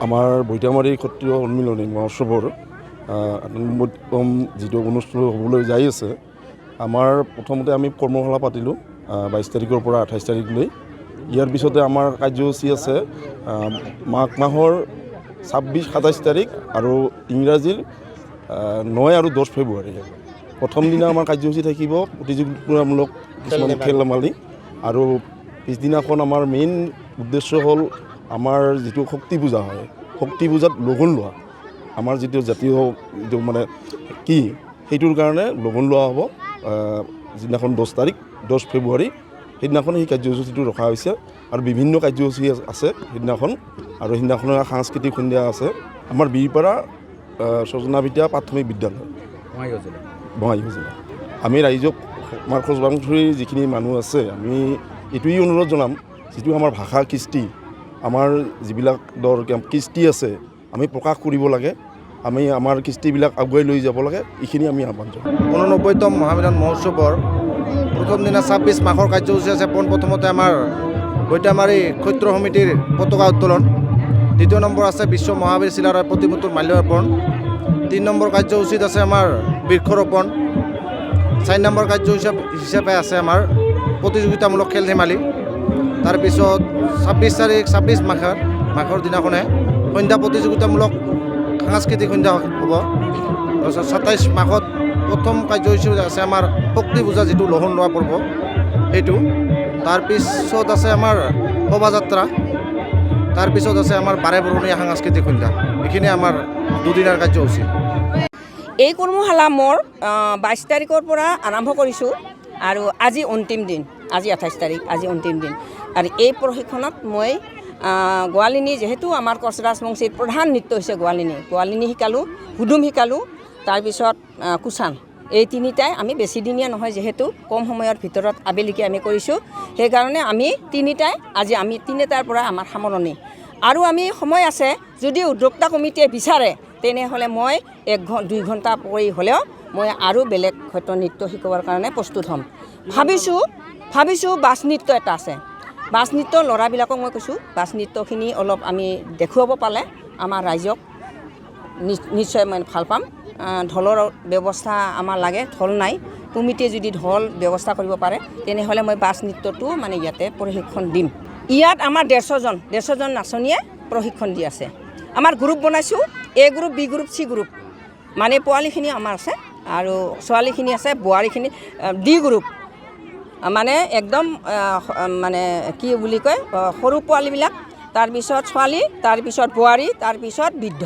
আমাৰ বৈতামাৰী সত্ৰীয় সন্মিলনী মহোৎসৱৰ ৯৮তম যিটো অনুষ্ঠিত হ'বলৈ যাই আছে, আমাৰ প্ৰথমতে আমি কৰ্মশালা পাতিলোঁ ২২ তাৰিখৰ পৰা ২৮ তাৰিখলৈ। ইয়াৰ পিছতে আমাৰ কাৰ্যসূচী আছে মাঘ মাহৰ ২৬-২৭ তাৰিখ আৰু ইংৰাজীৰ ৯ আৰু ১০ ফেব্ৰুৱাৰী। প্ৰথম দিনা আমাৰ কাৰ্যসূচী থাকিব প্ৰতিযোগিতামূলক কিছুমান খেল ধেমালি, আৰু পিছদিনাখন আমাৰ মেইন উদ্দেশ্য হ'ল আমাৰ যিটো শক্তি পূজা হয়, শক্তি পূজাত লঘোণ লোৱা। আমাৰ যিটো জাতীয় যিটো মানে কি সেইটোৰ কাৰণে লঘোণ লোৱা হ'ব যিদিনাখন ১০ তাৰিখ ১০ ফেব্ৰুৱাৰী, সেইদিনাখন সেই কাৰ্যসূচীটো ৰখা হৈছে। আৰু বিভিন্ন কাৰ্যসূচী আছে সেইদিনাখন, আৰু সেইদিনাখন সাংস্কৃতিক সন্ধ্যা আছে। আমাৰ বীৰপাৰা সজনাভিটা প্ৰাথমিক বিদ্যালয় বঙাইগাঁও জিলা। আমি ৰাইজক আমাৰ খোজবাংচুৰীৰ যিখিনি মানুহ আছে, আমি এইটোৱেই অনুৰোধ জনাম, যিটো আমাৰ ভাষা কৃষ্টি, আমাৰ যিবিলাক কৃষ্টি আছে আমি প্ৰকাশ কৰিব লাগে, আমি আমাৰ কৃষ্টিবিলাক আগুৱাই লৈ যাব লাগে, এইখিনি আমি আহ্বান জনাম। ৮৯তম মহামিলন মহোৎসৱৰ প্ৰথম দিনা ২৬ মাঘৰ কাৰ্যসূচী আছে। পোনপ্ৰথমতে আমাৰ বৈতামাৰী ক্ষত্ৰ সমিতিৰ পতাকা উত্তোলন, দ্বিতীয় নম্বৰ আছে বিশ্ব মহাবীৰ চিলাৰায়ৰ প্ৰতিমূৰ্তিৰ মাল্যাৰ্পণ, ৩ নম্বৰ কাৰ্যসূচীত আছে আমাৰ বৃক্ষৰোপণ, ৪ নম্বৰ কাৰ্যসূচী হিচাপে আছে আমাৰ প্ৰতিযোগিতামূলক খেল ধেমালি। তাৰপিছত ২৬ তাৰিখ ২৬ মাঘৰ দিনাখনে সন্ধ্যা প্ৰতিযোগিতামূলক সাংস্কৃতিক সন্ধ্যা হ'ব। তাৰপিছত ২৭ মাঘত প্ৰথম কাৰ্যসূচী আছে আমাৰ শক্তি পূজা, যিটো লঘোণ লোৱা পৰ্ব সেইটো। তাৰপিছত আছে আমাৰ শোভাযাত্ৰা, তাৰপিছত আছে আমাৰ বাৰে বৰণীয়া সাংস্কৃতিক সন্ধ্যা। এইখিনি আমাৰ দুদিনৰ কাৰ্যসূচী। এই কৰ্মশালা মোৰ ২২ তাৰিখৰ পৰা আৰম্ভ কৰিছোঁ, আৰু আজি অন্তিম দিন, আজি ২৮ তাৰিখ, আজি অন্তিম দিন। আৰু এই প্ৰশিক্ষণত মই গোৱালিনী, যিহেতু আমাৰ কোচ ৰাজবংশীৰ প্ৰধান নৃত্য হৈছে গোৱালিনী শিকালোঁ, হুদুম শিকালোঁ, তাৰপিছত কুচান। এই তিনিটাই আমি বেছিদিনীয়া নহয়, যিহেতু কম সময়ৰ ভিতৰত আবেলিকে আমি কৰিছোঁ, সেইকাৰণে আমি তিনিটাই আজি আমি তিনিটাৰ পৰা আমাৰ সামৰণি। আৰু আমি সময় আছে, যদি উদ্যোক্তা কমিটিয়ে বিচাৰে তেনেহ'লে মই ১-২ ঘণ্টা কৰি হ'লেও মই আৰু বেলেগ হয়তো নৃত্য শিকোৱাৰ কাৰণে প্ৰস্তুত হ'ম। ভাবিছোঁ বাছ নৃত্য এটা আছে, বাছ নৃত্য ল'ৰাবিলাকক মই কৈছোঁ, বাছ নৃত্যখিনি অলপ আমি দেখুৱাব পালে আমাৰ ৰাইজক নিশ্চয় মই ভাল পাম। ঢোলৰ ব্যৱস্থা আমাৰ লাগে, ঢোল নাই, কমিটিয়ে যদি ঢোল ব্যৱস্থা কৰিব পাৰে তেনেহ'লে মই বাছ নৃত্যটো মানে ইয়াতে প্ৰশিক্ষণ দিম। ইয়াত আমাৰ ১৫০জন নাচনীয়ে প্ৰশিক্ষণ দি আছে। আমাৰ গ্ৰুপ বনাইছোঁ, A group, B group, C group, মানে পোৱালিখিনি আমাৰ আছে আৰু ছোৱালীখিনি আছে, বোৱাৰীখিনি ডি গ্ৰুপ, মানে একদম মানে কি বুলি কয় সৰু পোৱালিবিলাক, তাৰপিছত ছোৱালী, তাৰপিছত বোৱাৰী, তাৰপিছত বৃদ্ধ।